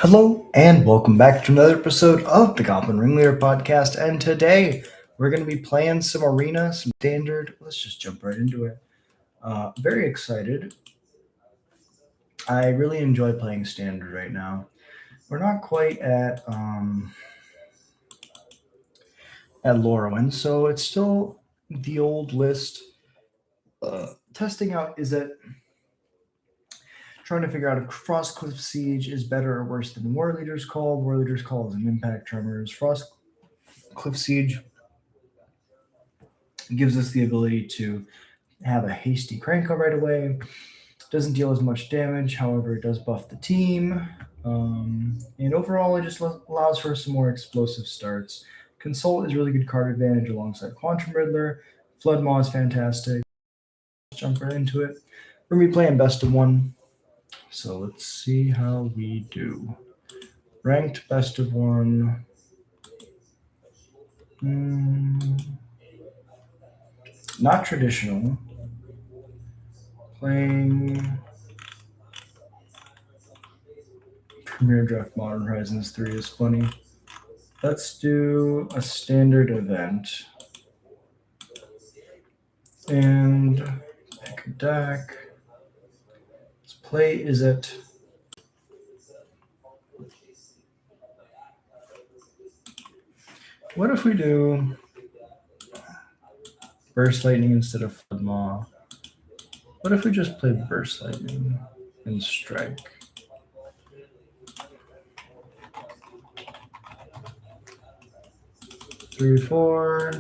Hello and welcome back to another episode of the Goblin Ringleader podcast. And today we're going to be playing some arena, some standard. Let's just jump right into it. Very excited. I really enjoy playing standard right now. We're not quite at Lorwyn, so it's still the old list. Testing out is it trying to figure out if Frostcliff Siege is better or worse than War Leader's Call. War Leader's Call is an impact tremors. Frostcliff Siege gives us the ability to have a hasty cranko right away. Doesn't deal as much damage, however, it does buff the team. And overall, it just allows for some more explosive starts. Consult is really good card advantage alongside Quantum Riddler. Flood Maw is fantastic. Let's jump right into it. We're going to be playing best of one. So let's see how we do. Ranked best of one. Not traditional. Playing Premier Draft Modern Horizons 3 is funny. Let's do a standard event. And pick a deck. Let's play Is It. What if we do Burst Lightning instead of Flood Maw? What if we just play Burst Lightning and Strike? Three, four,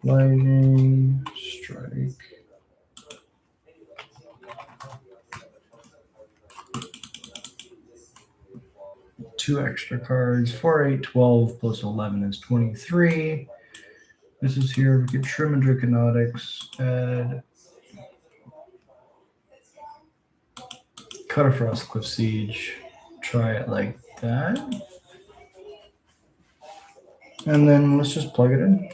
Lightning, Strike. Two extra cards. 4, 8, 12 plus 11 is 23. This is here. We get Shroom and Draconautics. Add Cut a Frostcliff Siege. Try it like that. And then let's just plug it in.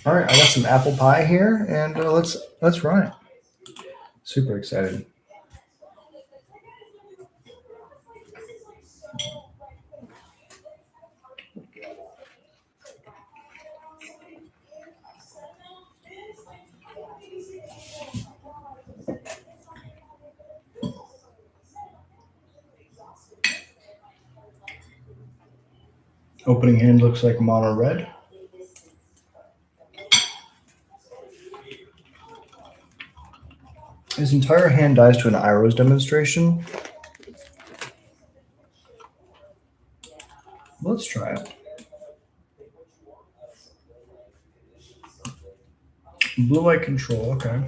All right, I got some apple pie here, and let's run it. Super excited. Opening hand looks like mono red. His entire hand dies to an Iroh's demonstration. Let's try it. Blue-eye control, okay.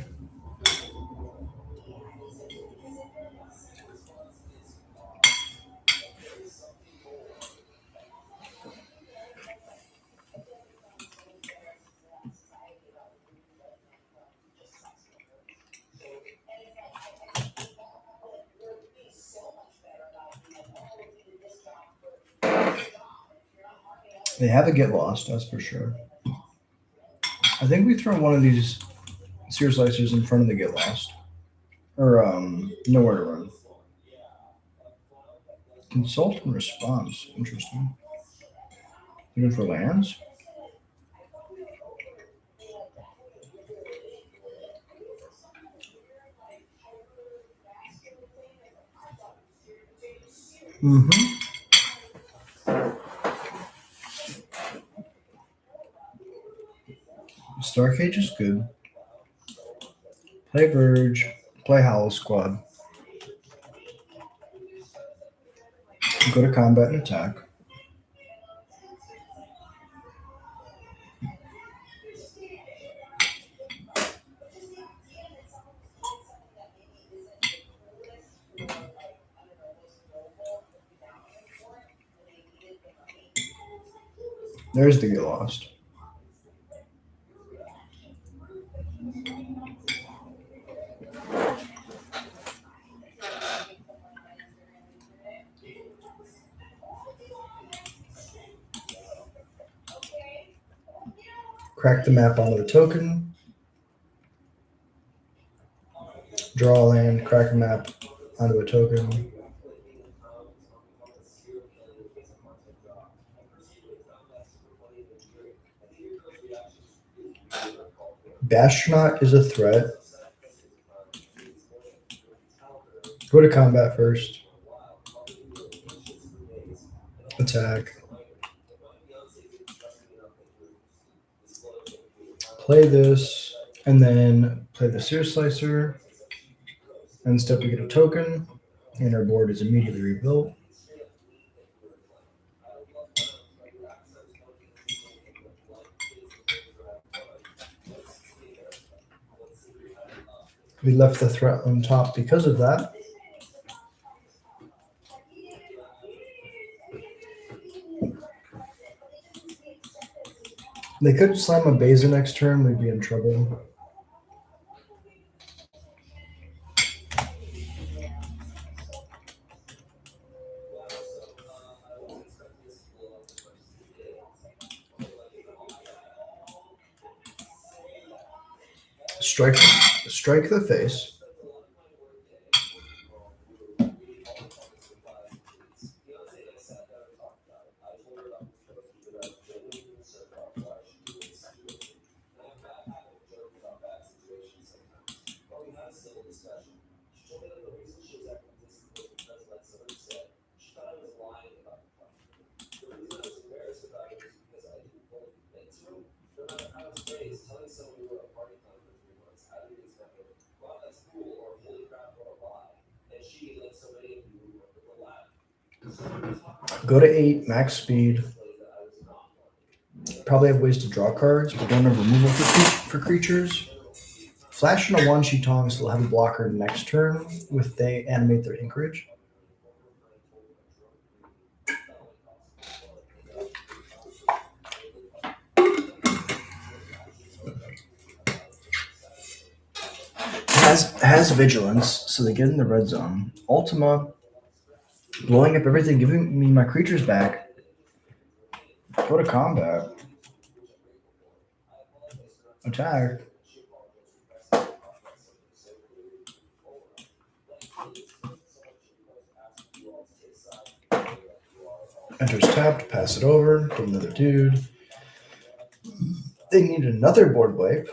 They have a Get Lost, that's for sure. I think we throw one of these Sear Slicers in front of the Get Lost. Or Nowhere to Run. Consult and Response. Interesting. Looking for lands? Starcage is good. Play Verge. Play Howl Squad. Go to combat and attack. There's the Get Lost. Crack the map onto the token. Draw a land, crack a map onto a token. Bastronaut is a threat. Go to combat first. Attack. Play this, and then play the Sear Slicer. And step we get a token, and our board is immediately rebuilt. We left the threat on top because of that. They could slam a Beza next turn, we'd be in trouble. Strike the face. Go to 8, max speed. Probably have ways to draw cards, but don't have removal for creatures. Flash in a 1 Shitong, so they'll have a blocker next turn if they animate their Anchorage. Has Vigilance, so they get in the red zone. Ultima, blowing up everything, giving me my creatures back. Go to combat. Attack. Enters tapped, pass it over, get another dude. They need another board wipe.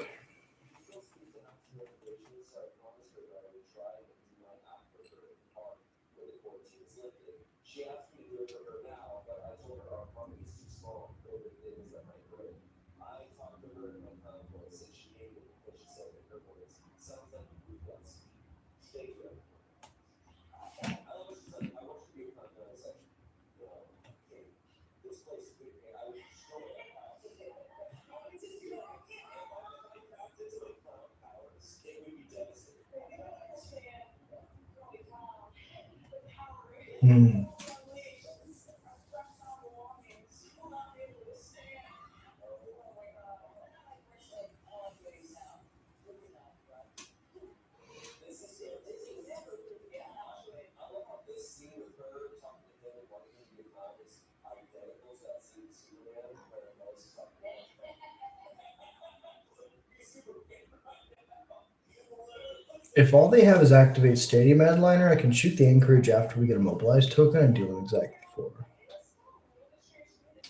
If all they have is activate Stadium Headliner, I can shoot the Anchorage after we get a mobilized token and deal an exact 4.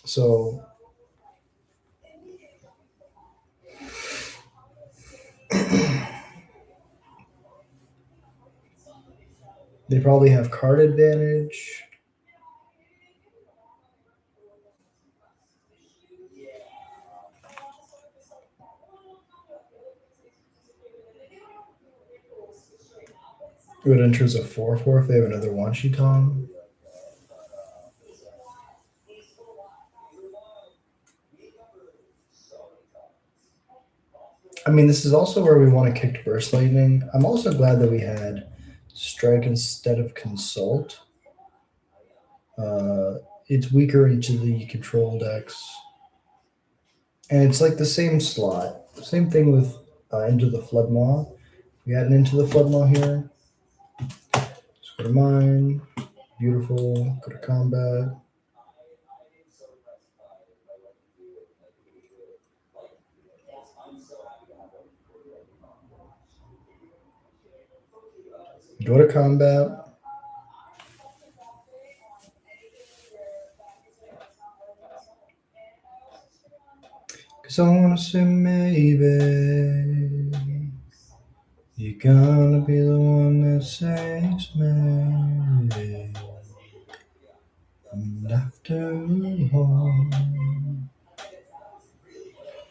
So they probably have card advantage. It enters a 4/4 if they have another one Shitong. I mean, this is also where we want to kick to Burst Lightning. I'm also glad that we had Strike instead of Consult. It's weaker into the control decks. And it's like the same slot. Same thing with Into the Floodmaw. We had an Into the Floodmaw here. Just go to mine. Beautiful. Go to combat. Go to combat. Cause I wanna say maybe you're gonna be the one that saves me. And after all,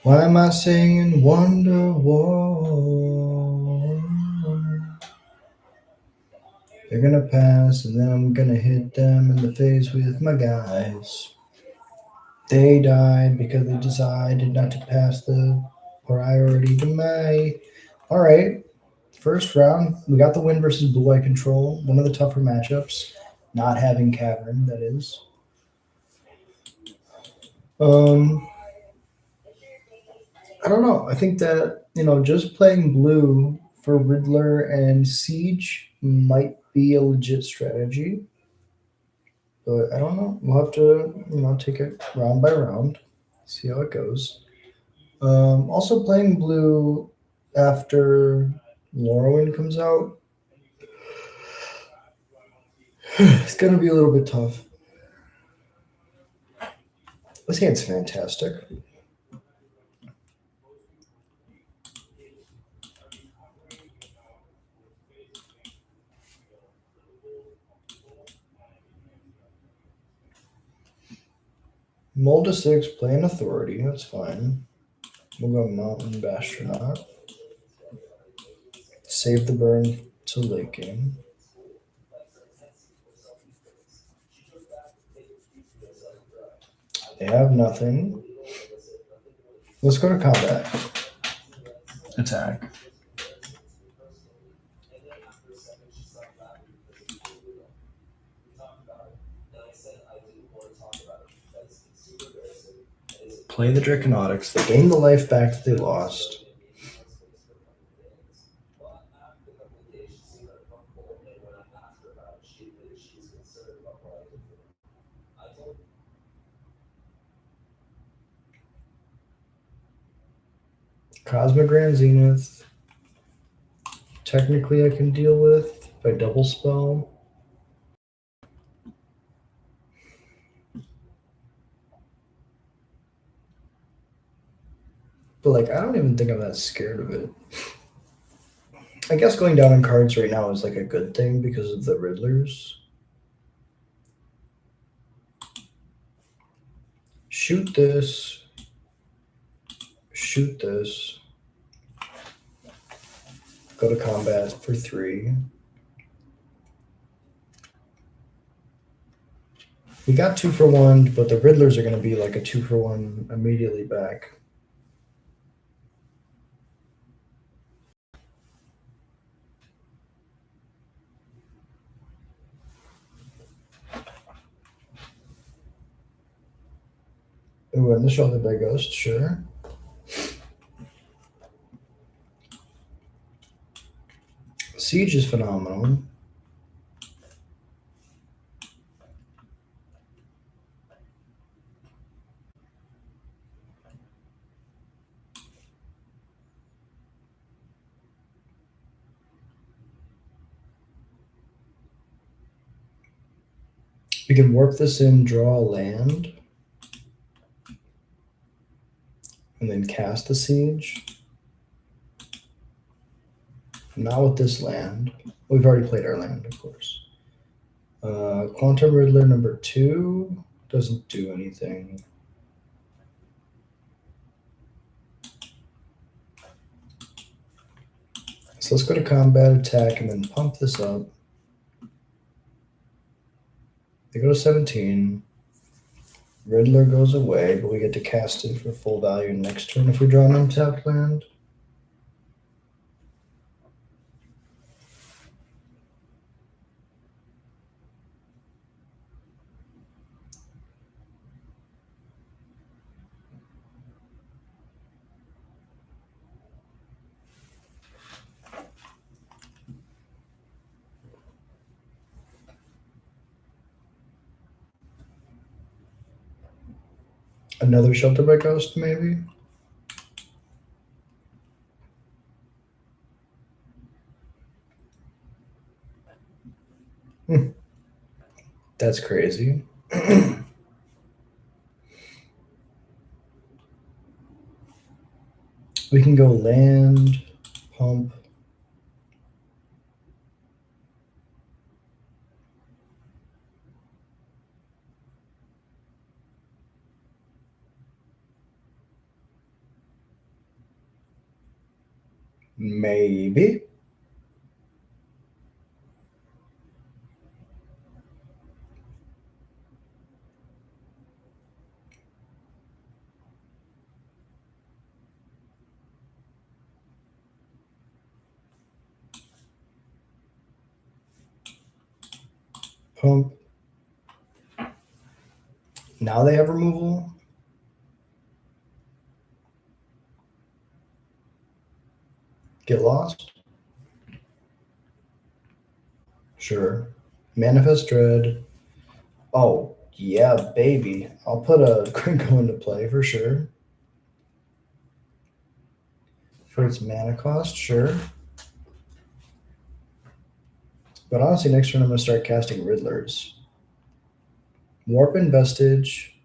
why am I singing Wonderwall? They're gonna pass, and then I'm gonna hit them in the face with my guys. They died because they decided not to pass the priority to me. All right, first round, we got the win versus Blue Eye Control. One of the tougher matchups, not having Cavern, that is. I don't know. I think that, just playing blue for Riddler and Siege might be a legit strategy. But I don't know. We'll have to, take it round by round, see how it goes. Also, playing blue after Morrowind comes out, it's going to be a little bit tough. This hand's fantastic. Mold to 6, play an authority. That's fine. We'll go Mountain Bastronaut. Save the burn to late game. They have nothing. Let's go to combat. Attack. Play the Draconautics. They gain the life back that they lost. Cosmic Grand Zenith. Technically, I can deal with by double spell. But I don't even think I'm that scared of it. I guess going down in cards right now is a good thing because of the Riddlers. Shoot this. Shoot this. Go to combat for 3. We got 2 for 1, but the Riddlers are going to be a 2 for 1 immediately back. Ooh, and the Shoulder by Ghost, sure. Siege is phenomenal. We can warp this in, draw a land, and then cast the Siege. Not with this land. We've already played our land, of course. Quantum Riddler number 2 doesn't do anything. So let's go to combat, attack, and then pump this up. They go to 17. Riddler goes away, but we get to cast it for full value next turn if we draw an untapped land. Another Shelter by Ghost, maybe? That's crazy. We can go land, pump. Maybe. Pump. Now they have removal. Get lost. Sure. Manifest Dread. Oh, yeah, baby. I'll put a Crinkle into play for sure. For its mana cost, sure. But honestly, next turn I'm going to start casting Riddlers. Warp and Vestige.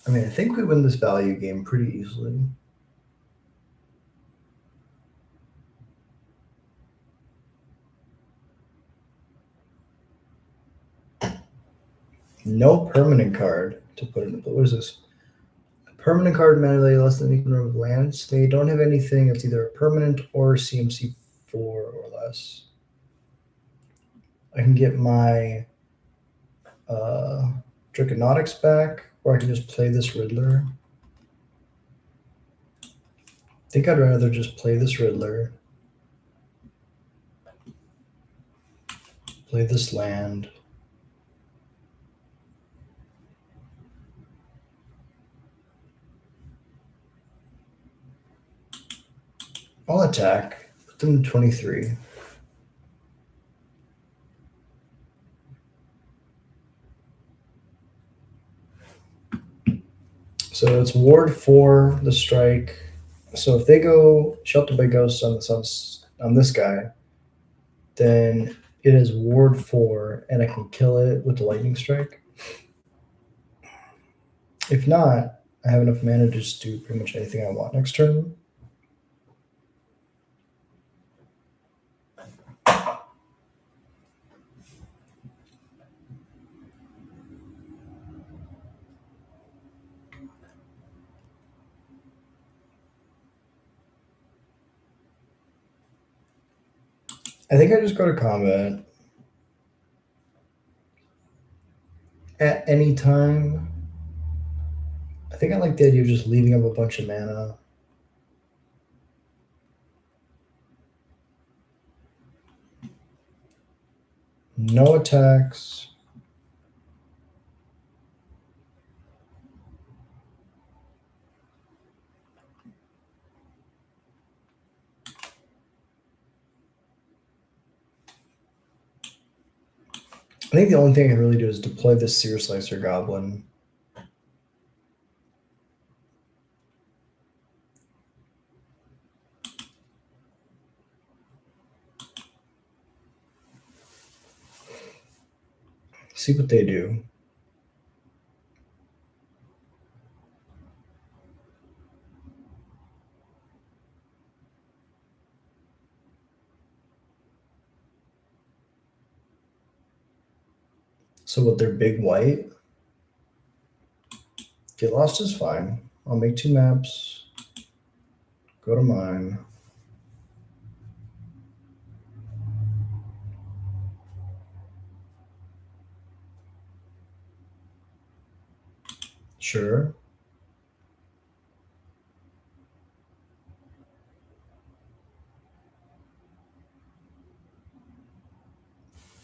I mean, I think we win this value game pretty easily. No permanent card to put in. What is this? A permanent card mana value less than equal number of lands. They don't have anything that's either a permanent or CMC 4 or less. I can get my Draconautics back, or I can just play this Riddler. I think I'd rather just play this Riddler. Play this land. I'll attack. Put them to 23. So it's ward 4, the strike. So if they go Sheltered by Ghosts on this guy, then it is ward 4, and I can kill it with the lightning strike. If not, I have enough mana to just do pretty much anything I want next turn. I think I just go to combat. At any time. I think I like the idea of just leaving up a bunch of mana. No attacks. I think the only thing I can really do is deploy this Seer Slicer Goblin. See what they do. So what, they're big white? Get lost is fine. I'll make 2 maps. Go to mine. Sure.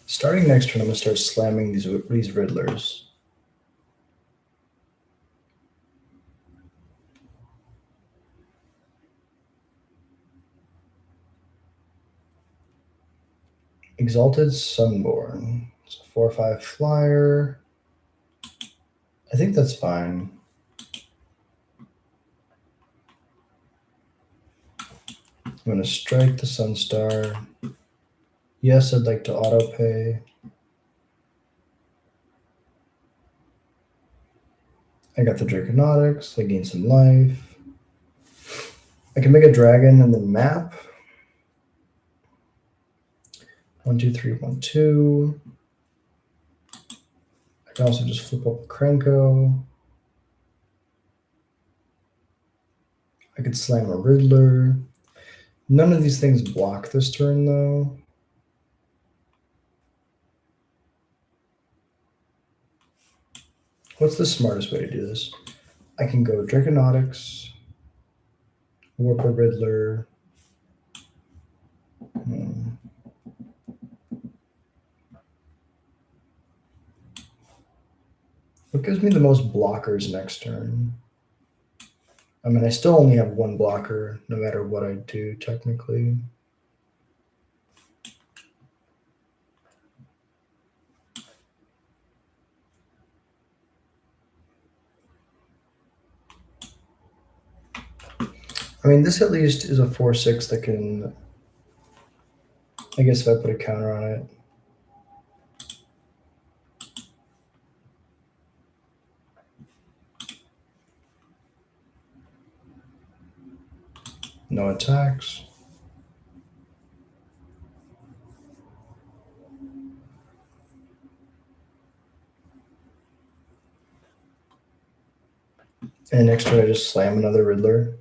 Starting next turn, I'm gonna start slamming these Riddlers. Exalted Sunborn. It's a 4/5 flyer. I think that's fine. I'm going to strike the Sunstar. Yes, I'd like to auto pay. I got the Draconautics. I gain some life. I can make a dragon and then map. 1, 2, 3, 1, 2. I can also just flip up a Krenko. I could slam a Riddler. None of these things block this turn, though. What's the smartest way to do this? I can go Draconautics, Warp a Riddler. What gives me the most blockers next turn? I mean, I still only have one blocker, no matter what I do, technically. I mean, this at least is a 4/6 that can, I guess if I put a counter on it. No attacks. And next turn I just slam another Riddler.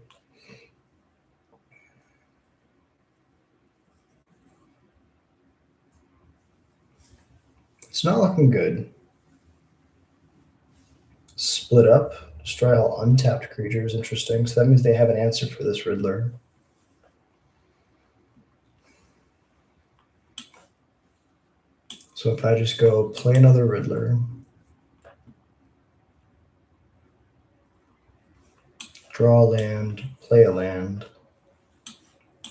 It's not looking good. Split up, destroy all untapped creatures. Interesting. So that means they have an answer for this Riddler. So if I just go play another Riddler, draw a land, play a land,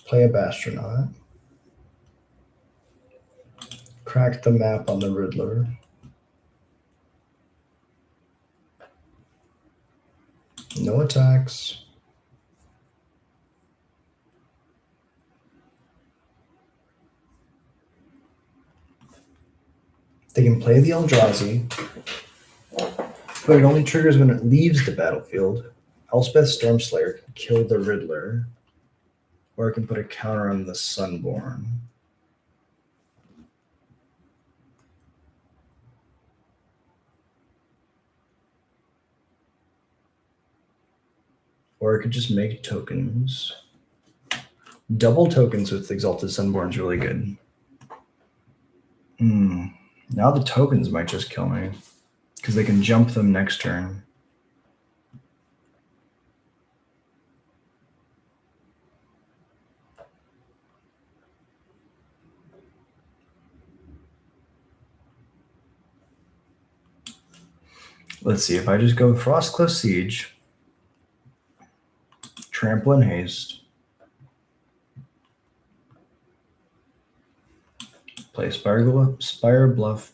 play a Bastronaut, crack the map on the Riddler, no attacks. They can play the Eldrazi, but it only triggers when it leaves the battlefield. Elspeth Stormslayer can kill the Riddler, or it can put a counter on the Sunborn. Or it could just make tokens. Double tokens with Exalted Sunborn is really good. Now the tokens might just kill me, because they can jump them next turn. Let's see, if I just go Frostcliff Siege, Trample and Haste, play Spire Bluff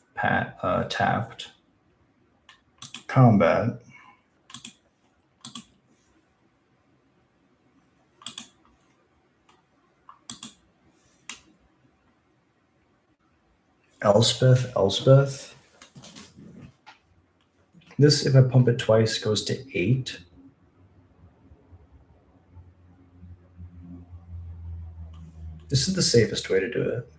tapped, combat, Elspeth. This, if I pump it twice, goes to 8. This is the safest way to do it.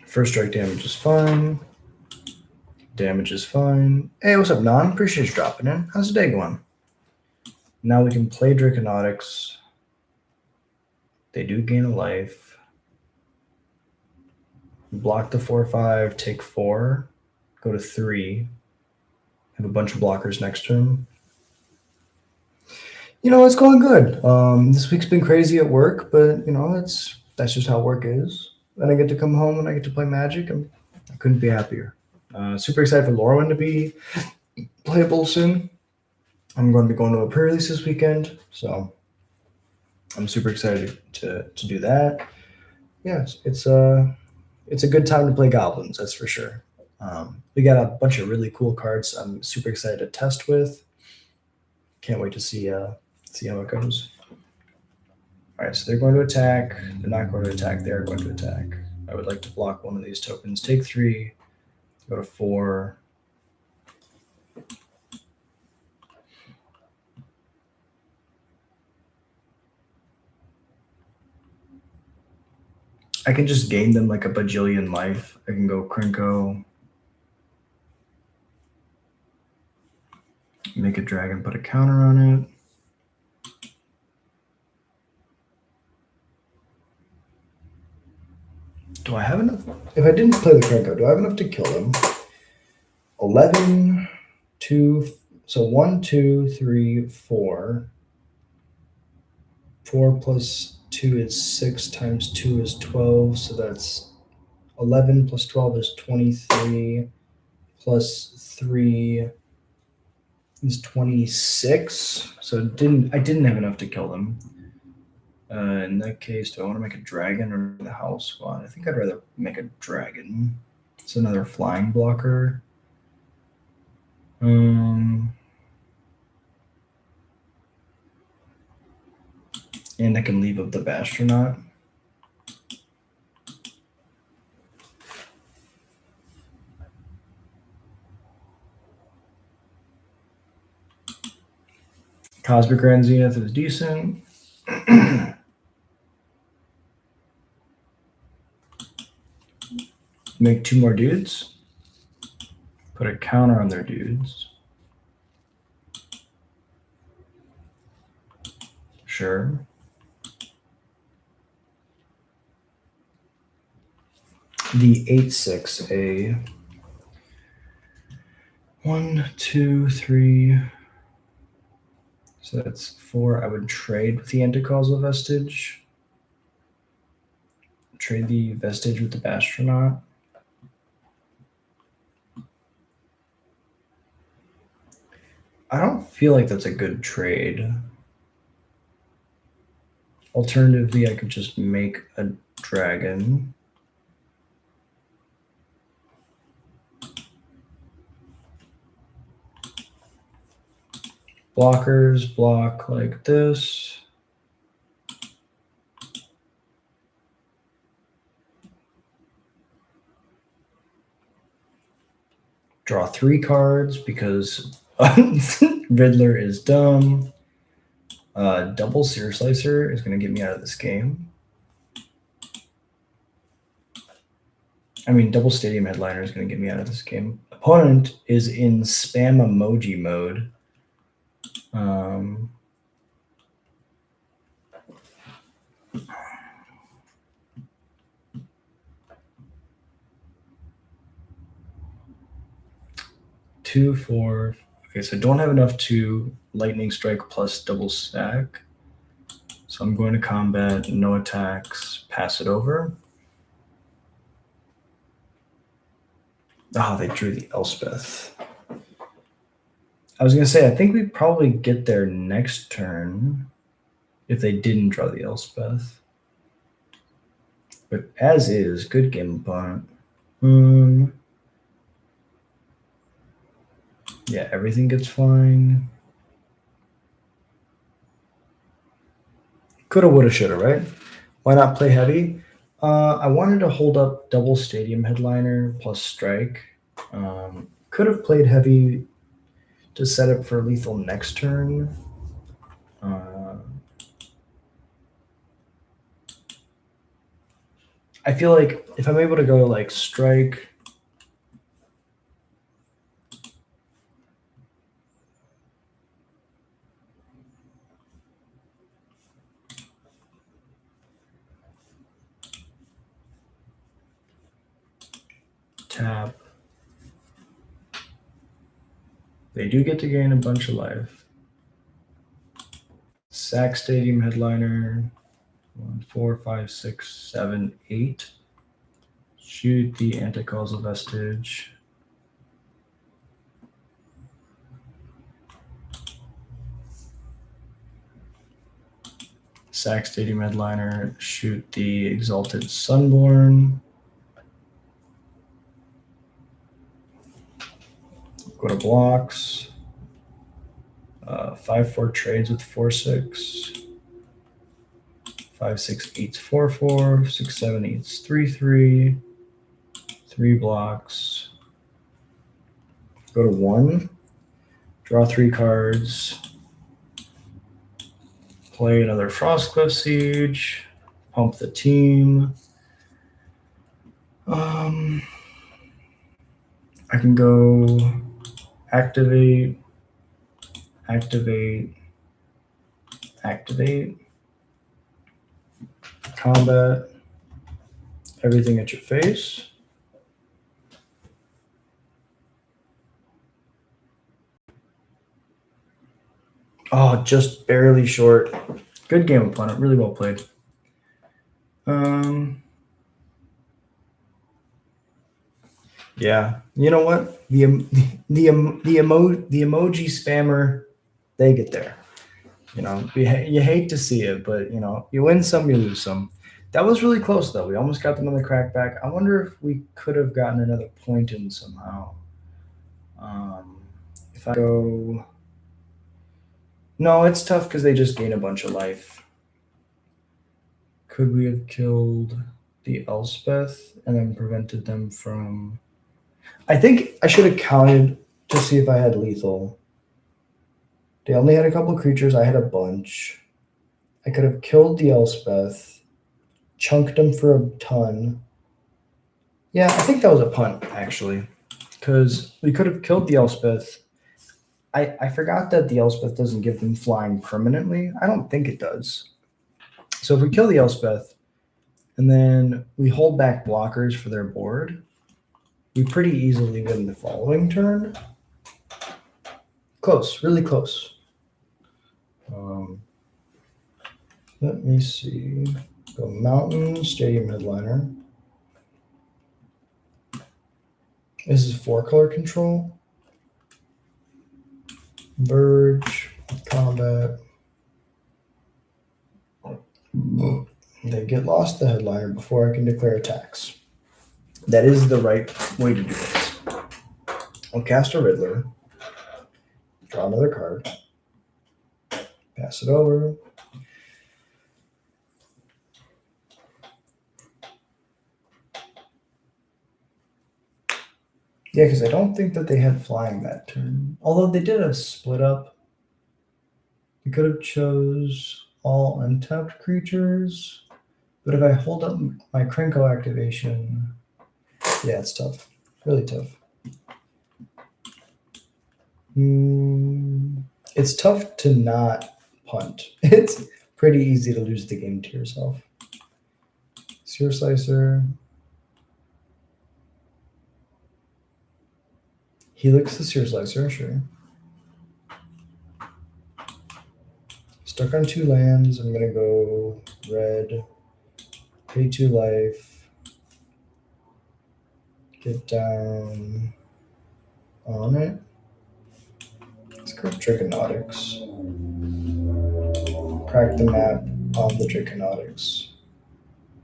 First strike damage is fine. Damage is fine. Hey, what's up, Non? Appreciate you dropping in. How's the day going? Now we can play Draconautics. They do gain a life. Block the 4/5, take 4, go to 3. Have a bunch of blockers next turn. It's going good. This week's been crazy at work, but that's just how work is. Then I get to come home and I get to play Magic, and I couldn't be happier. Super excited for Lorwyn to be playable soon. I'm going to be going to a pre-release this weekend, so I'm super excited to do that. Yeah, it's a good time to play Goblins, that's for sure. We got a bunch of really cool cards I'm super excited to test with. Can't wait to see how it goes. All right, so they're going to attack. They're not going to attack. They are going to attack. I would like to block one of these tokens. Take 3. Go to 4. I can just gain them like a bajillion life. I can go Krinko, make a dragon, put a counter on it. Do I have enough? If I didn't play the Krinko, do I have enough to kill them? 11, 2, so 1, 2, 3, 4. 4 plus 2 is 6 times 2 is 12, so that's 11 plus 12 is 23 plus 3 is 26. So I didn't have enough to kill them. In that case, do I want to make a dragon or the house squad? I think I'd rather make a dragon. It's another flying blocker. And I can leave up the Bastronaut. Cosmic Grand Zenith is decent. Make 2 more dudes. Put a counter on their dudes. Sure. The 8/6, a 1, 2, 3. So that's 4. I would trade with the Anticausal Vestige. Trade the Vestige with the Bastronaut. I don't feel like that's a good trade. Alternatively, I could just make a dragon. Blockers block like this. Draw 3 cards because Riddler is dumb. Double Seer Slicer is going to get me out of this game. I mean, double Stadium Headliner is going to get me out of this game. Opponent is in spam emoji mode. 2, 4. Okay, so I don't have enough to Lightning Strike plus double stack. So I'm going to combat, no attacks, pass it over. Oh, they drew the Elspeth. I was going to say, I think we probably get there next turn if they didn't draw the Elspeth. But as is, good game opponent. Yeah, everything gets flying. Coulda, woulda, shoulda, right? Why not play heavy? I wanted to hold up double Stadium Headliner plus strike. Could have played heavy to set up for lethal next turn. I feel like if I'm able to go like strike, tap, they do get to gain a bunch of life. Sac Stadium Headliner. 1, 4, 5, 6, 7, 8. Shoot the Anticausal Vestige. Sac Stadium Headliner. Shoot the Exalted Sunborn. Go to blocks. 5-4 trades with 4-6. 5-6 8's 4-4. 6-7 8's 3-3. 3 blocks. Go to 1. Draw 3 cards. Play another Frostcliff Siege. Pump the team. I can go activate, combat, everything at your face. Oh, just barely short. Good game, opponent. Really well played. Yeah, you know what? The emoji spammer, they get there. You know, you hate to see it, but you know, you win some, you lose some. That was really close, though. We almost got them on the crackback. I wonder if we could have gotten another point in somehow. If I go, no, it's tough because they just gain a bunch of life. Could we have killed the Elspeth and then prevented them from? I think I should have counted to see if I had lethal. They only had a couple creatures. I had a bunch. I could have killed the Elspeth, chunked them for a ton. Yeah, I think that was a punt, actually, because we could have killed the Elspeth. I forgot that the Elspeth doesn't give them flying permanently. I don't think it does. So if we kill the Elspeth and then we hold back blockers for their board, we pretty easily win the following turn. Close, really close. Let me see. Go Mountain, Stadium Headliner. This is 4-color control. Verge, combat. They get lost the headliner before I can declare attacks. That is the right way to do this. I'll cast a Riddler. Draw another card. Pass it over. Yeah, because I don't think that they had flying that turn. Although they did have split up. We could have chose all untapped creatures. But if I hold up my Krenko activation, yeah, it's tough. Really tough. It's tough to not punt. It's pretty easy to lose the game to yourself. Sear Slicer. Helix the Sear Slicer, sure. Stuck on 2 lands. I'm going to go red. Pay 2 life. Get down on it. Let's go Draconautics. Crack the map on the Draconautics.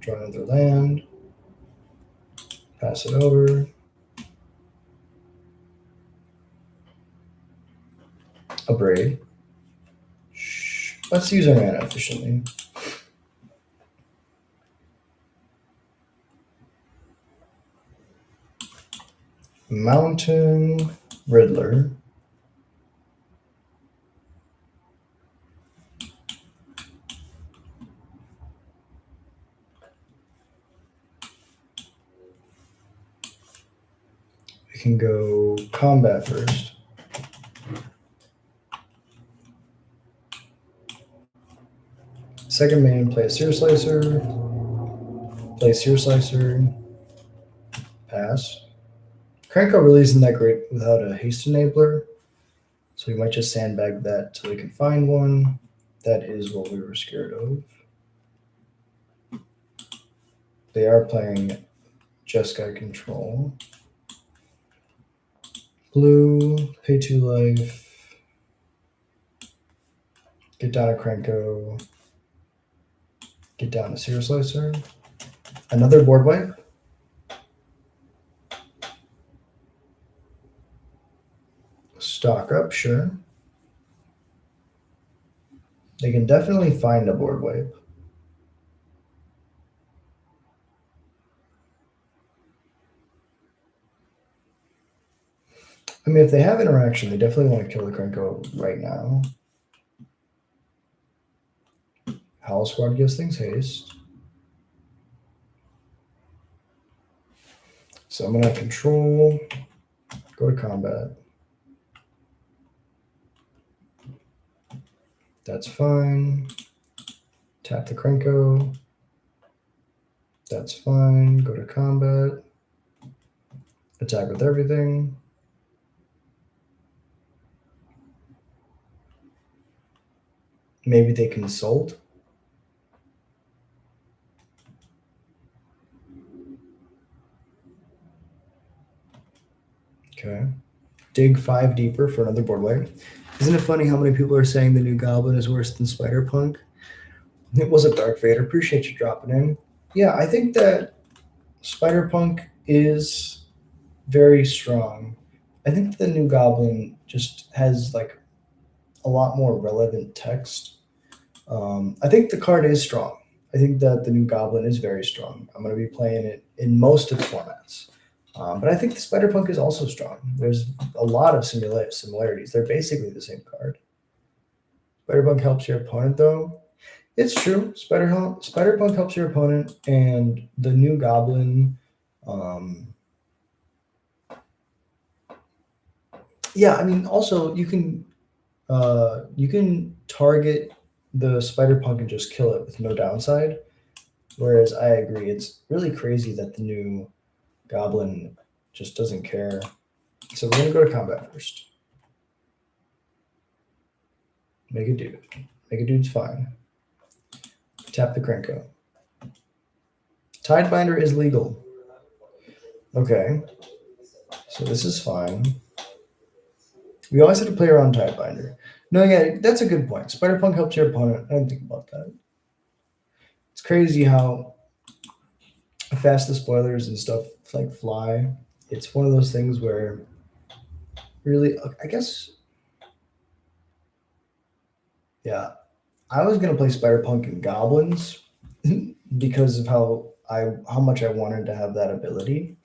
Draw another land. Pass it over. A Braid. Let's use our mana efficiently. Mountain Riddler. We can go combat first. Second main, play a Sear Slicer. Play Sear Slicer. Pass. Krenko really isn't that great without a haste enabler, so we might just sandbag that till we can find one. That is what we were scared of. They are playing Jeskai control. Blue, pay 2 life. Get down a Krenko. Get down a Seer Slicer. Another board wipe. Stock up, sure. They can definitely find a board wipe. I mean, if they have interaction, they definitely want to kill the Krenko right now. Howl Squad gives things haste. So I'm going to control, go to combat. That's fine. Tap the Krenko. That's fine. Go to combat. Attack with everything. Maybe they consult. Okay. Dig 5 deeper for another board wipe. Isn't it funny how many people are saying the new Goblin is worse than Spider-Punk? It was a Dark Vader. Appreciate you dropping in. Yeah, I think that Spider-Punk is very strong. I think the new Goblin just has like a lot more relevant text. I think the card is strong. I think that the new Goblin is very strong. I'm going to be playing it in most of the formats. But I think the Spider-Punk is also strong. There's a lot of similarities. They're basically the same card. Spider-Punk helps your opponent, though. It's true. Spider-Punk helps your opponent, and the new Goblin. Yeah, I mean, also you can target the Spider-Punk and just kill it with no downside. Whereas I agree, it's really crazy that the new Goblin just doesn't care. So we're gonna go to combat first. Make a dude. Make a dude's fine. Tap the Krenko. Tidebinder is legal. Okay. So this is fine. We always have to play around Tidebinder. No, yeah, that's a good point. Spider-Punk helps your opponent. I didn't think about that. It's crazy how fast the spoilers and stuff like fly. It's one of those things where really, I guess, yeah, I was gonna play Spider-Punk and Goblins because of how much I wanted to have that ability.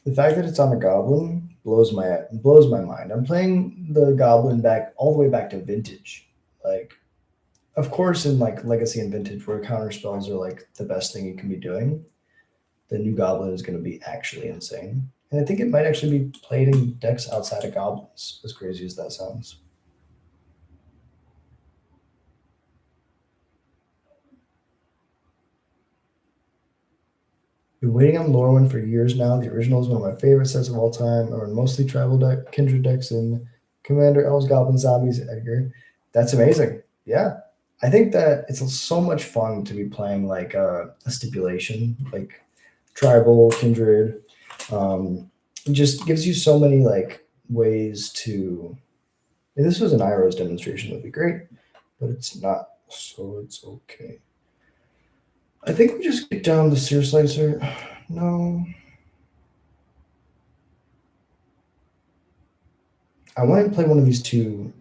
The fact that it's on a Goblin blows my mind. I'm playing the Goblin back all the way back to Vintage. Like, of course, in like Legacy and Vintage, where counter spells are like the best thing you can be doing, the new Goblin is going to be actually insane. And I think it might actually be played in decks outside of Goblins, as crazy as that sounds. Been waiting on Lorwyn for years now. The original is one of my favorite sets of all time. I run mostly tribal deck, kindred decks, and Commander, Elves, Goblins, Zombies, Edgar. That's amazing. Yeah. I think that it's so much fun to be playing like a stipulation, like tribal, kindred. It just gives you so many like ways to. If this was an Iroh's demonstration, that'd be great, but it's not, so it's okay. I think we just get down the Seer Slicer. No. I want to play one of these two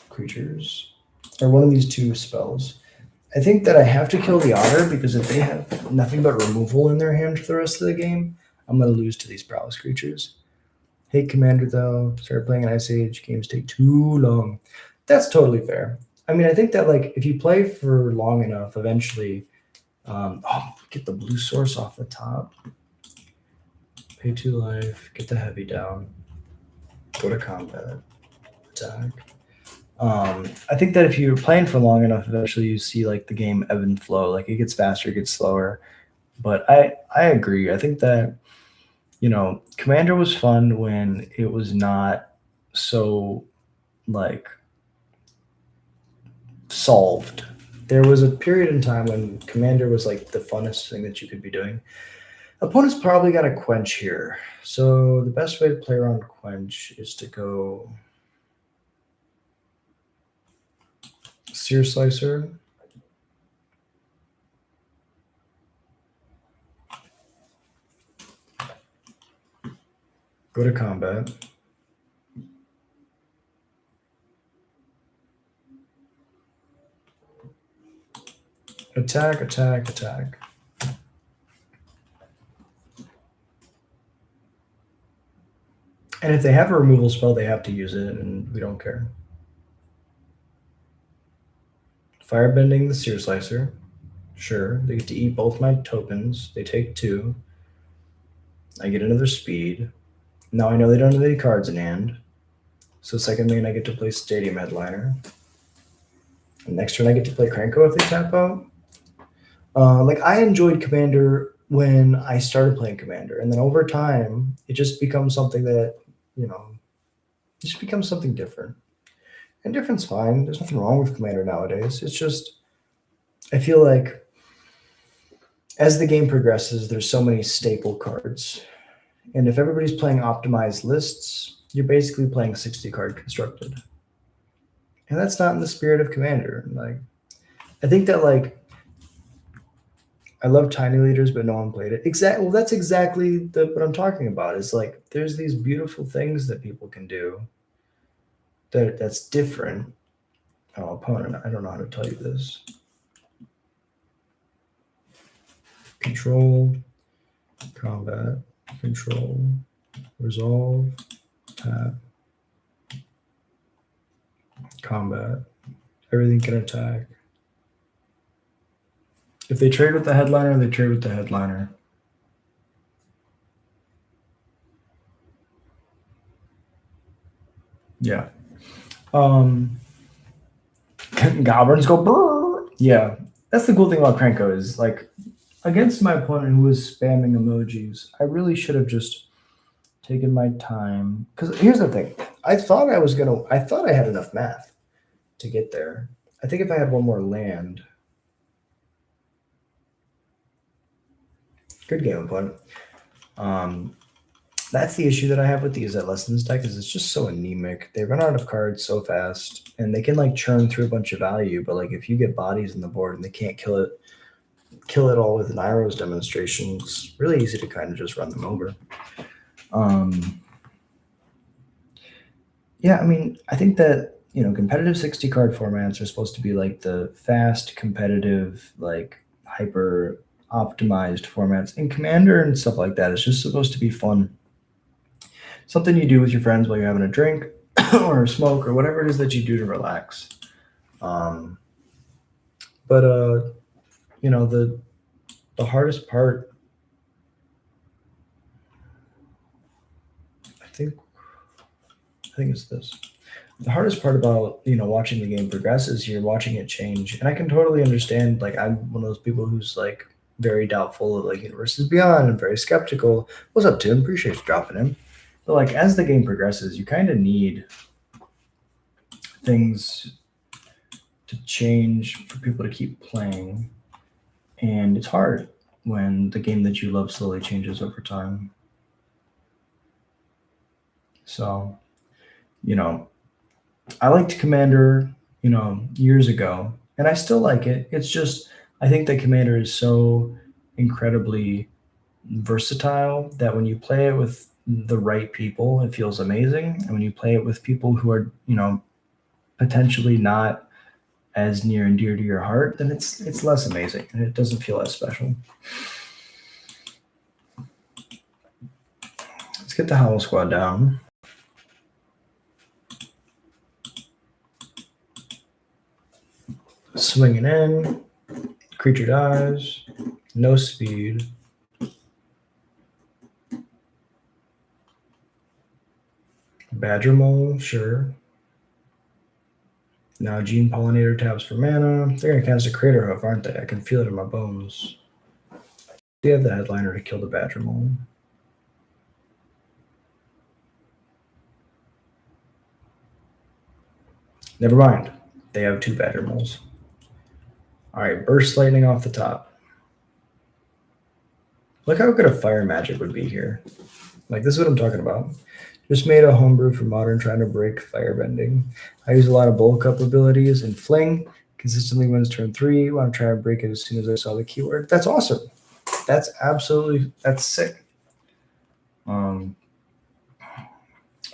creatures, or one of these two spells. I think that I have to kill the Otter, because if they have nothing but removal in their hand for the rest of the game, I'm going to lose to these Prowess creatures. Hate Commander, though. Started playing an Ice Age. Games take too long. That's totally fair. I mean, I think that like if you play for long enough, eventually... get the blue source off the top. Pay 2 life. Get the heavy down. Go to combat. Attack. I think that if you're playing for long enough, eventually you see like the game ebb and flow. Like it gets faster, it gets slower. But I agree. I think that, you know, Commander was fun when it was not so like solved. There was a period in time when Commander was like the funnest thing that you could be doing. Opponent's probably got a Quench here. So the best way to play around Quench is to go Sear Slicer. Go to combat. Attack, attack, attack. And if they have a removal spell, they have to use it, and we don't care. Firebending the Sear Slicer. Sure, they get to eat both my tokens. They take 2. I get another speed. Now I know they don't have any cards in hand. So second main, I get to play Stadium Headliner. And next turn, I get to play Kranko if they tap out. Like, I enjoyed Commander when I started playing Commander. And then over time, it just becomes something that, you know, it just becomes something different. And different's fine. There's nothing wrong with Commander nowadays. It's just, I feel like as the game progresses, there's so many staple cards. And if everybody's playing optimized lists, you're basically playing 60 card constructed. And that's not in the spirit of Commander. Like, I think that, like, I love Tiny Leaders, but no one played it. Well, that's exactly what I'm talking about. Is like, there's these beautiful things that people can do that's different. Oh, opponent, I don't know how to tell you this. Control, combat, control, resolve, tap, combat. Everything can attack. If they trade with the headliner, they trade with the headliner. Yeah. Goblins go brrr. Yeah. That's the cool thing about Kranko is, like, against my opponent who was spamming emojis, I really should have just taken my time. Because here's the thing. I thought I had enough math to get there. I think if I had one more land. Good game, opponent. That's the issue that I have with these at Lessons deck is it's just so anemic. They run out of cards so fast, and they can, like, churn through a bunch of value. But, like, if you get bodies in the board and they can't kill it all with an Iroh's demonstration, it's really easy to kind of just run them over. Yeah, I mean, I think that, you know, competitive 60 card formats are supposed to be like the fast, competitive, like hyper optimized formats. And Commander and stuff like that is just supposed to be fun. Something you do with your friends while you're having a drink or a smoke or whatever it is that you do to relax. You know, the hardest part, I think it's this. The hardest part about, you know, watching the game progress is you're watching it change. And I can totally understand, like, I'm one of those people who's, like, very doubtful of, like, Universes Beyond and very skeptical. What's up, Tim? Appreciate you dropping in. But, like, as the game progresses, you kind of need things to change for people to keep playing. And it's hard when the game that you love slowly changes over time. So, you know, I liked Commander, you know, years ago, and I still like it. It's just, I think that Commander is so incredibly versatile that when you play it with the right people, it feels amazing. And when you play it with people who are, you know, potentially not as near and dear to your heart, then it's less amazing and it doesn't feel as special. Let's get the Howl Squad down. Swinging in, creature dies, no speed. Badger Mole, sure. Now Gene Pollinator taps for mana. They're going to cast a Crater Hoof, aren't they? I can feel it in my bones. They have the headliner to kill the Badger Mole. Never mind. They have 2 Badger Moles. All right, Burst Lightning off the top. Look how good a fire magic would be here. Like, this is what I'm talking about. Just made a homebrew for Modern trying to break firebending. I use a lot of bulk up abilities and Fling. Consistently wins turn 3. Want to try and break it as soon as I saw the keyword. That's awesome. That's sick.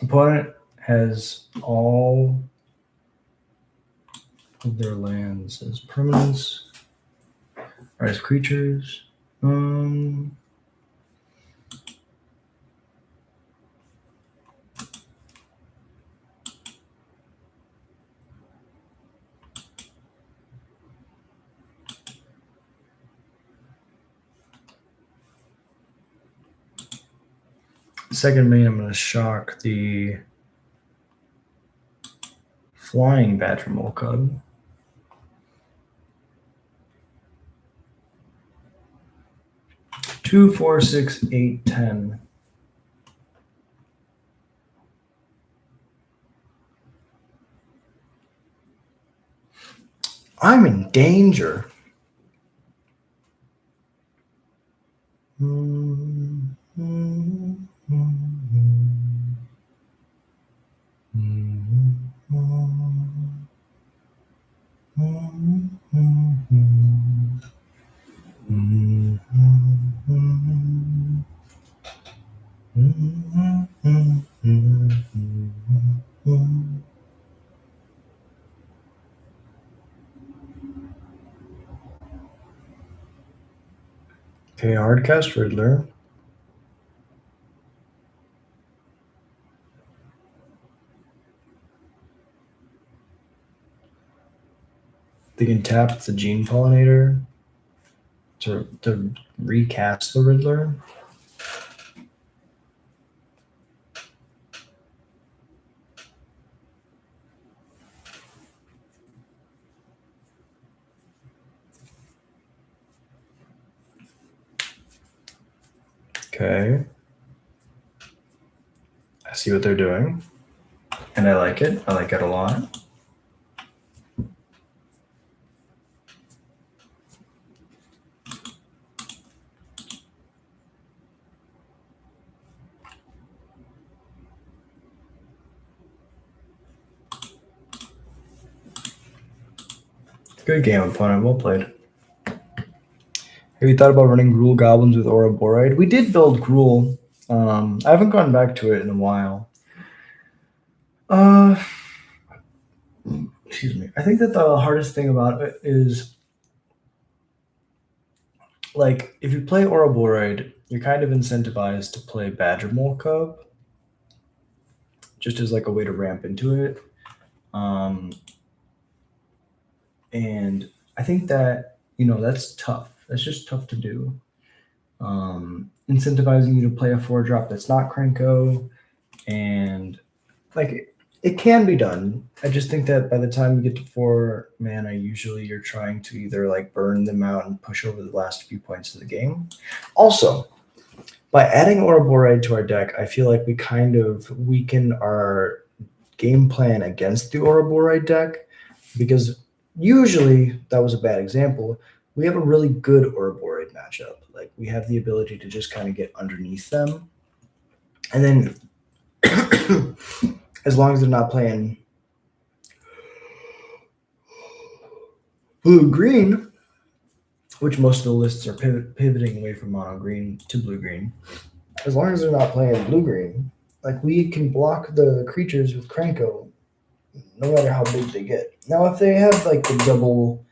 Opponent has all of their lands as permanents or as creatures. Second main, I'm going to shock the Flying Badger Mole Cub. Two, 4, 6, 8, 10. I'm in danger. Okay, Hardcast Riddler. They can tap the Gene Pollinator to recast the Riddler. Okay. I see what they're doing, and I like it. I like it a lot. Good game, opponent. Well played. Have you thought about running Gruul Goblins with Ouroboride? We did build Gruul. I haven't gone back to it in a while. Excuse me. I think that the hardest thing about it is, like, if you play Ouroboride, you're kind of incentivized to play Badger Mole Cub, just as like a way to ramp into it. And I think that, that's tough. That's just tough to do. Incentivizing you to play a 4-drop that's not Krenko, and like it can be done. I just think that by the time you get to 4 mana, usually you're trying to either like burn them out and push over the last few points of the game. Also, by adding Ouroboride to our deck, I feel like we kind of weaken our game plan against the Ouroboride deck, because usually that was a bad example. We have a really good Ouroboride matchup. Like, we have the ability to just kind of get underneath them. And then as long as they're not playing blue-green, which most of the lists are pivoting away from mono-green to blue-green, as long as they're not playing blue-green, like, we can block the creatures with Krenko no matter how big they get. Now, if they have like the double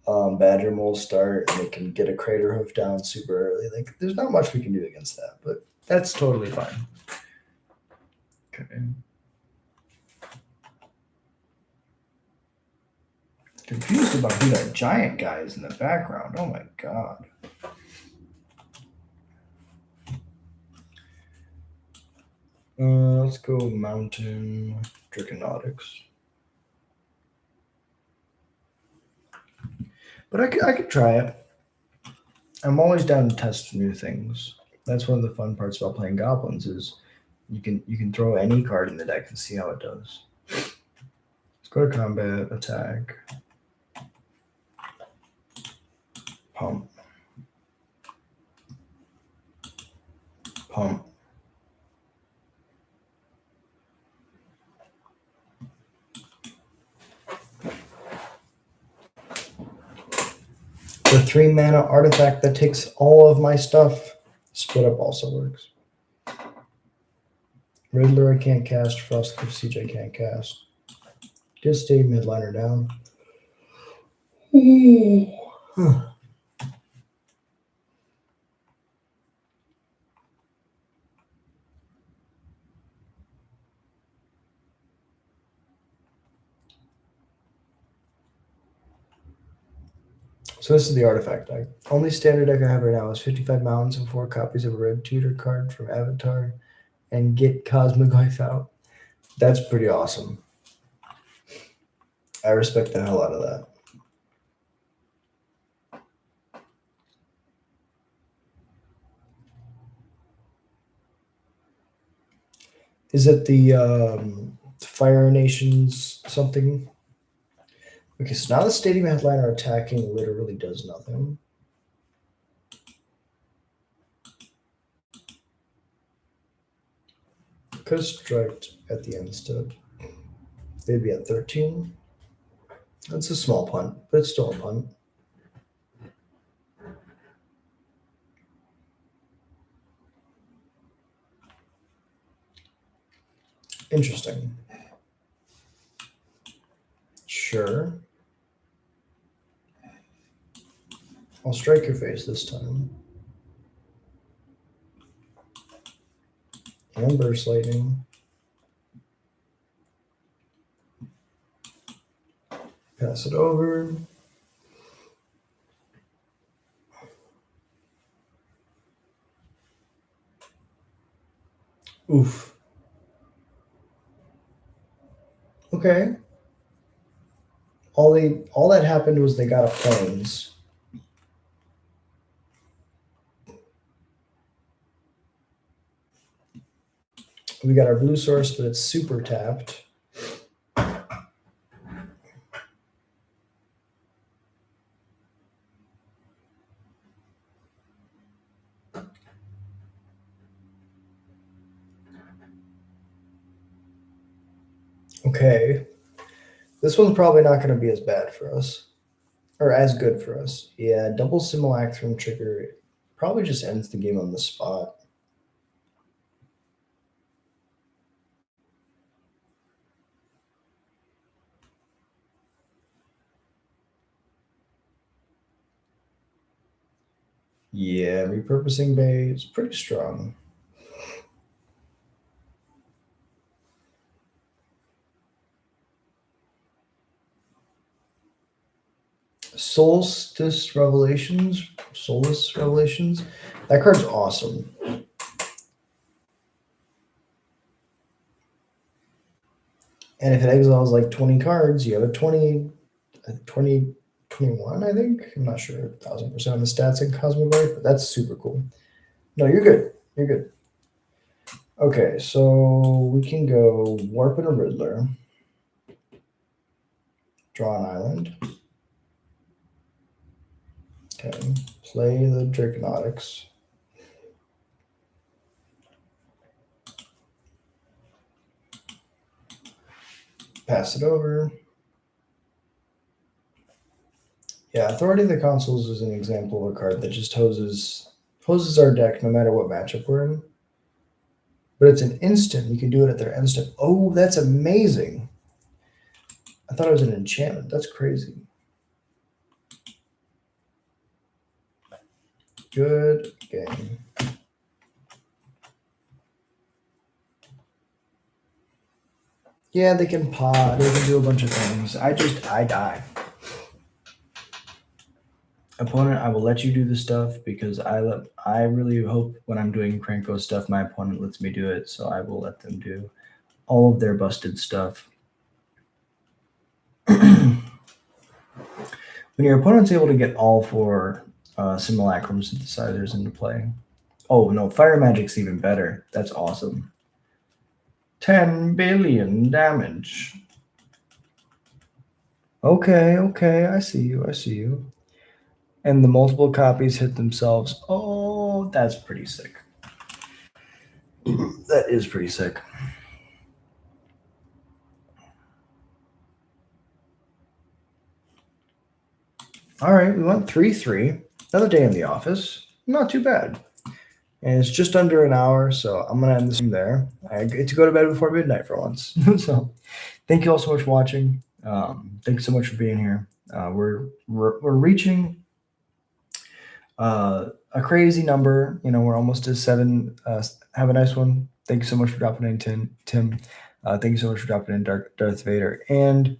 Badger Mole start and they can get a Crater Hoof down super early, like, there's not much we can do against that, but that's totally fine. Okay. Confused about who that giant guy is in the background. Oh my god. Let's go Mountain Draconautics. But I could try it. I'm always down to test new things. That's one of the fun parts about playing Goblins, is you can throw any card in the deck and see how it does. Let's go to combat, attack, pump, pump. The 3-mana artifact that takes all of my stuff. Split up also works. Riddler I can't cast. Frost Siege I can't cast. Just stay midliner down. Huh. So this is the artifact deck. Only standard deck I have right now is 55 mountains and 4 copies of a red tutor card from Avatar and get Cosmoglyph out. That's pretty awesome. I respect the hell out of that. Is it the Fire Nations something? Okay, so now the Stadium Headliner attacking literally does nothing. Could have striked at the end step. They'd be at 13. That's a small punt, but it's still a punt. Interesting. Sure. I'll strike your face this time. And Burst Lightning. Pass it over. Oof. Okay. All that happened was they got a plains. We got our blue source, but it's super tapped. Okay. This one's probably not going to be as bad for us. Or as good for us. Yeah, double Simulacrum trigger probably just ends the game on the spot. Yeah, Repurposing Bay is pretty strong. Solstice Revelations. That card's awesome. And if it exiles like 20 cards, you have a 21, I think. I'm not sure 1,000% on the stats in Cosmoglyph, but that's super cool. No, you're good. You're good. Okay, so we can go Warp and a Riddler. Draw an island. Okay, play the Draconotics. Pass it over. Yeah, Authority of the Consuls is an example of a card that just hoses our deck no matter what matchup we're in. But it's an instant. You can do it at their end step. Oh, that's amazing. I thought it was an enchantment. That's crazy. Good game. Yeah, they can pod. They can do a bunch of things. I die. Opponent, I will let you do the stuff because I really hope when I'm doing Krenko stuff, my opponent lets me do it. So I will let them do all of their busted stuff. When your opponent's able to get all 4 Simulacrum synthesizers into play. Oh no, Fire Magic's even better. That's awesome. 10 billion damage. Okay, I see you. And the multiple copies hit themselves. Oh, that's pretty sick. That is pretty sick. All right, we went 3-3. Another day in the office. Not too bad. And it's just under an hour, so I'm gonna end this stream there. I get to go to bed before midnight for once. So thank you all so much for watching. Thanks so much for being here. We're reaching a crazy number. You know, we're almost to 7. Have a nice one. Thank you so much for dropping in, Tim. Thank you so much for dropping in, Darth Vader, and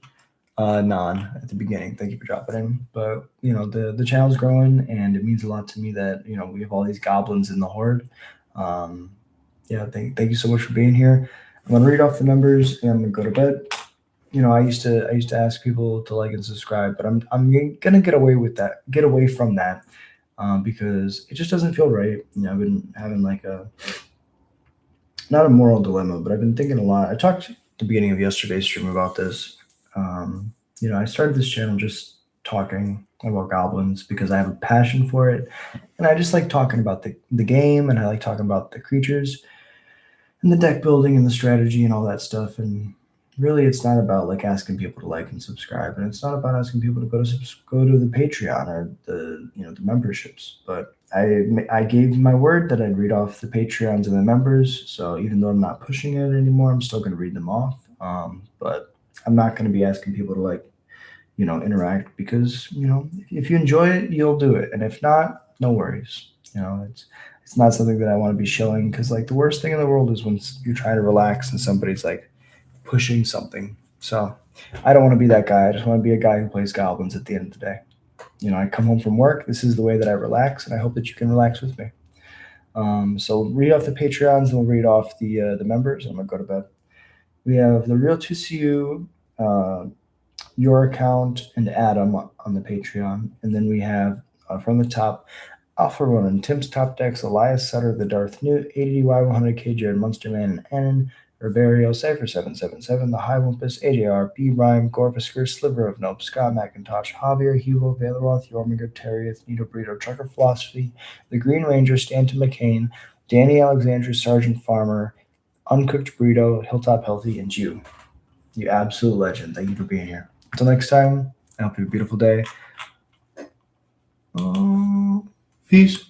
Non at the beginning. Thank you for dropping in. But you know, the channel's growing, and it means a lot to me that you know we have all these goblins in the horde. Yeah, thank you so much for being here. I'm gonna read off the members and I'm gonna go to bed. You know, I used to ask people to like and subscribe, but I'm gonna get away from that, because it just doesn't feel right. You know, I've been having like not a moral dilemma, but I've been thinking a lot. I talked at the beginning of yesterday's stream about this. You know, I started this channel just talking about goblins because I have a passion for it, and I just like talking about the game, and I like talking about the creatures and the deck building and the strategy and all that stuff. And really, it's not about like asking people to like and subscribe, and it's not about asking people to go to the Patreon or the the memberships. But I gave my word that I'd read off the Patreons and the members. So even though I'm not pushing it anymore, I'm still going to read them off. But I'm not going to be asking people to like interact, because if you enjoy it, you'll do it, and if not, no worries. It's not something that I want to be showing, because like the worst thing in the world is when you're trying to relax and somebody's like pushing something. So I don't want to be that guy. I just want to be a guy who plays goblins at the end of the day. I come home from work. This is the way that I relax, and I hope that you can relax with me. So read off the Patreons, and we'll read off the members, and I'm gonna go to bed. We have the Real 2CU, your account, and Adam on the Patreon, and then we have from the top, Alpha Ronan, Tim's Top Decks, Elias Sutter, the Darth Newt, ADY100K, Jared Munsterman, and Annan, Herbario, Cypher777, The High Wumpus, AJR, B Rhyme, Gorvisker, Sliver of Nope, Scott McIntosh, Javier, Hugo, Valeroth, Yorminger, Terrieth, Nito Burrito, Trucker Philosophy, The Green Ranger, Stanton McCain, Danny Alexandra, Sergeant Farmer, Uncooked Burrito, Hilltop Healthy, and you. You absolute legend. Thank you for being here. Until next time, I hope you have a beautiful day. Peace.